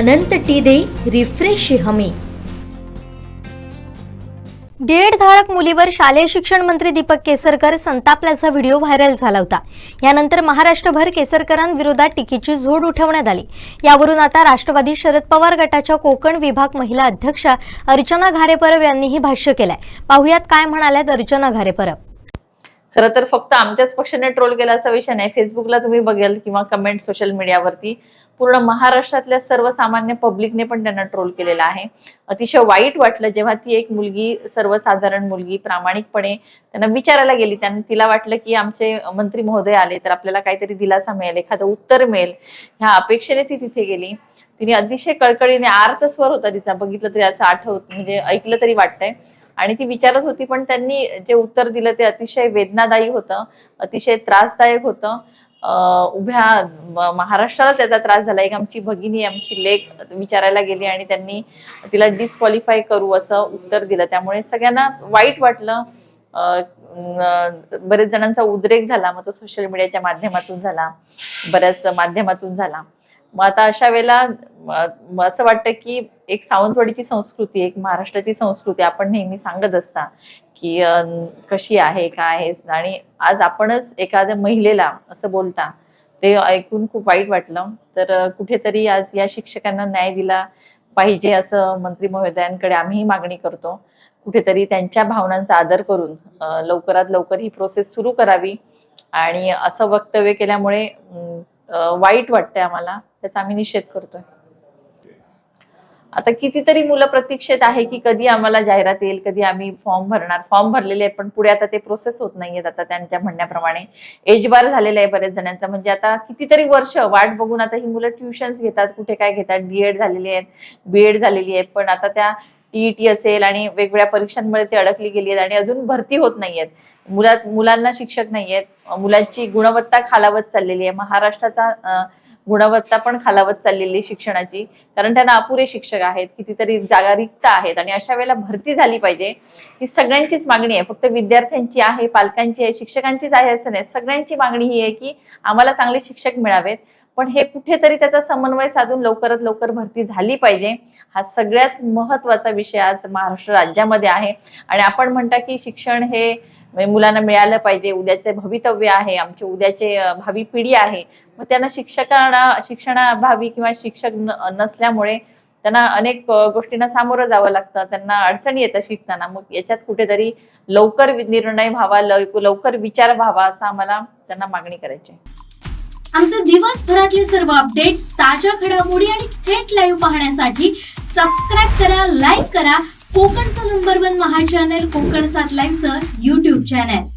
अनंत T दे refresh हमी। D.Ed धारक मुलीवर शालेय शिक्षण मंत्री दीपक केसरकर संतापल्याचा व्हिडिओ व्हायरल झाला होता। यानंतर महाराष्ट्रभर केसरकरांविरोधात टीकेची झोड उठवण्यात आली। यावरून आता राष्ट्रवादी शरद पवार गटाच्या कोकण विभाग महिला अध्यक्षा अर्चना घारेपरब यांनीही भाष्य केलंय। पाहुयात काय म्हणाल्यात अर्चना घारेपरब। खरं तर फक्त आमच्याच पक्षाने ट्रोल केला असा विषय नाही। फेसबुकला तुम्ही बघेल किंवा कमेंट सोशल मीडियावरती पूर्ण महाराष्ट्रातल्या सर्वसामान्य पब्लिकने पण त्यांना ट्रोल केलेला आहे। अतिशय वाईट वाटलं जेव्हा ती एक मुलगी, सर्वसाधारण मुलगी प्रामाणिकपणे त्यांना विचारायला गेली। तिला वाटलं की आमचे मंत्री महोदय आले तर आपल्याला काहीतरी दिलासा मिळेल, एखादं उत्तर मिळेल, ह्या अपेक्षेने ती तिथे गेली। तिने अतिशय कळकळीने, आर्त स्वर होता तिचा, बघितलं तरी असं आठवत, म्हणजे ऐकलं तरी वाटतंय, आणि ती विचारत होती। पण त्यांनी जे उत्तर दिलं ते अतिशय वेदनादायी होतं, अतिशय त्रासदायक होतं। उभ्या महाराष्ट्राला त्याचा त्रास झाला। एक आमची भगिनी, आमची लेक विचारायला गेली आणि त्यांनी तिला डिस्क्वालिफाय करू असं उत्तर दिलं। त्यामुळे सगळ्यांना वाईट वाटलं। बरेच जणांचा उद्रेक झाला, मग तो सोशल मीडियाच्या माध्यमातून झाला, बऱ्याच माध्यमातून झाला। मग आता अशा वेळेला असं वाटतं की एक सावंतवाडीची संस्कृती, एक महाराष्ट्राची संस्कृती आपण नेहमी सांगत असता की कशी आहे, काय आहे, आणि आज आपणच एखाद्या महिलेला असं बोलता, ते ऐकून खूप वाईट वाटलं। तर कुठेतरी आज या शिक्षकांना न्याय दिला पाहिजे असं मंत्री महोदयांकडे आम्हीही मागणी करतो। कुठेतरी त्यांच्या भावनांचा आदर करून लवकरात लवकर ही प्रोसेस सुरू करावी, आणि असं वक्तव्य केल्यामुळे वाईट वाटतंय आम्हाला, त्याचा आम्ही निषेध करतोय। आता कितीतरी मुलं प्रतीक्षेत आहे की कधी आम्हाला जाहिरात येईल, कधी आम्ही फॉर्म भरणार। फॉर्म भरलेले आहेत पण पुढे आता ते प्रोसेस होत नाहीयेत। आता त्यांच्या म्हणण्याप्रमाणे एज बार झालेला आहे बरेच जणांचा, म्हणजे आता कितीतरी वर्ष वाट बघून आता ही मुलं ट्युशन्स घेतात, कुठे काय घेतात, डीएड झालेली आहेत, बीएड झालेली आहे, पण आता त्या टीईटी असेल आणि वेगवेगळ्या परीक्षांमुळे ते अडकली गेली आहेत आणि अजून भरती होत नाहीयेत। मुलांना शिक्षक नाहीयेत, मुलांची गुणवत्ता खालावत चाललेली आहे। महाराष्ट्राचा गुणवत्ता पण खालावत चाललेली शिक्षणाची, कारण त्यांना अपुरे शिक्षक आहेत, कितीतरी जागा रिक्त आहेत, आणि अशा वेळेला भरती झाली पाहिजे। ही सगळ्यांचीच मागणी आहे, फक्त विद्यार्थ्यांची आहे, पालकांची आहे, शिक्षकांचीच आहे असं नाही। सगळ्यांची मागणी ही आहे की आम्हाला चांगले शिक्षक मिळावेत, पण हे कुठेतरी त्याचा समन्वय साधून लवकरात लवकर भरती झाली पाहिजे। हा सगळ्यात महत्वाचा विषय आज महाराष्ट्र राज्यामध्ये आहे। आणि आपण म्हणता की शिक्षण हे मुलांना मिळालं पाहिजे, उद्याचे भवितव्य आहे, आमचे उद्याचे भावी पिढी आहे। मग त्यांना शिक्षणाभावी किंवा शिक्षक नसल्यामुळे त्यांना अनेक गोष्टींना सामोरं जावं लागतं, त्यांना अडचणी येतात शिकताना। मग याच्यात कुठेतरी लवकर निर्णय व्हावा, लवकर विचार व्हावा, असं आम्हाला त्यांना मागणी करायची आहे। आमचे दिवसभरातले सर्व अपडेट्स, ताज्या घडामोडी आणि थेट लाईव्ह पाहण्यासाठी सबस्क्राईब करा, लाईक करा कोकणचं नंबर 1 महा चॅनल कोकण 7 लाईव्हचं YouTube चॅनल।